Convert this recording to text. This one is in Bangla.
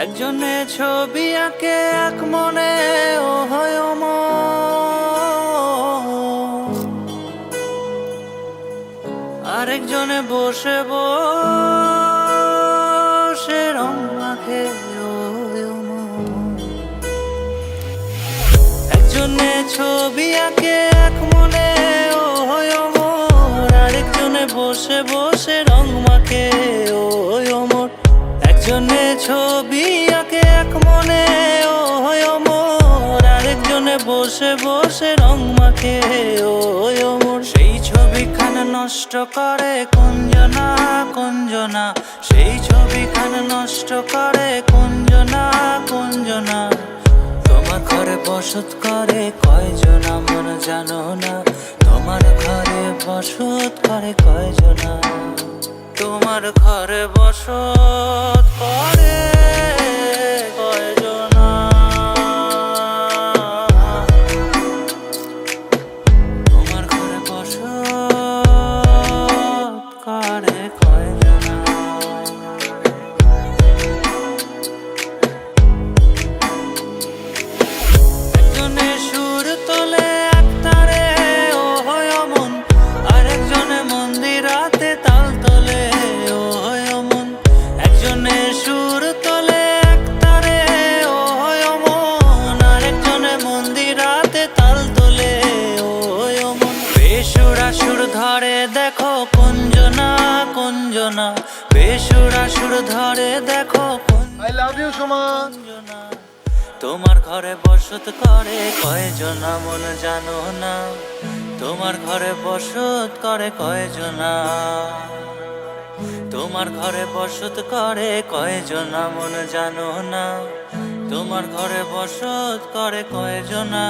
একজনে ছবি আঁকে এক মনে ও হয় আরেকজনে বসে বসে রং মাখে ও একজনে ছবি আঁকে এক মনে ও হয় আরেকজনে বসে বসে রং মাখে ও একজনে ছবি আঁকে এক মনে ও হয় আরেকজনে বসে বসে রং মাখে ও সেই ছবিখানা নষ্ট করে কুঞ্জনা কুঞ্জনা, সেই ছবিখানা নষ্ট করে কুঞ্জনা কুঞ্জনা। তোমার ঘরে বসত করে কয়জনা মন জানো না, তোমার ঘরে বসত করে কয়জনা, তোমার ঘরে বসত করে কয়জনা, তোমার ঘরে বসত করে কয়জনা। একজনে সুর তোলে এক তারে ও হয় অমন, আরেকজনে মন্দিরাতে তাল তোলে ও হয় অমন। একজনে সুর তোলে এক তারে ও হয় অমন, আরেকজনে মন্দিরাতে তাল তোলে ও হয় অমন। বেসুরা সুর ধরে দেখো কুঞ্জনা কুঞ্জনা, বেসুরা সুর ধরে দেখো আই লাভ ইউ সোমা। কুঞ্জনা। তোমার ঘরে বসত করে কয়জনা মন জানো না, তোমার ঘরে বসত করে কয়জনা, তোমার ঘরে বসত করে কয়জনা মন জানো না, তোমার ঘরে বসত করে কয়জনা।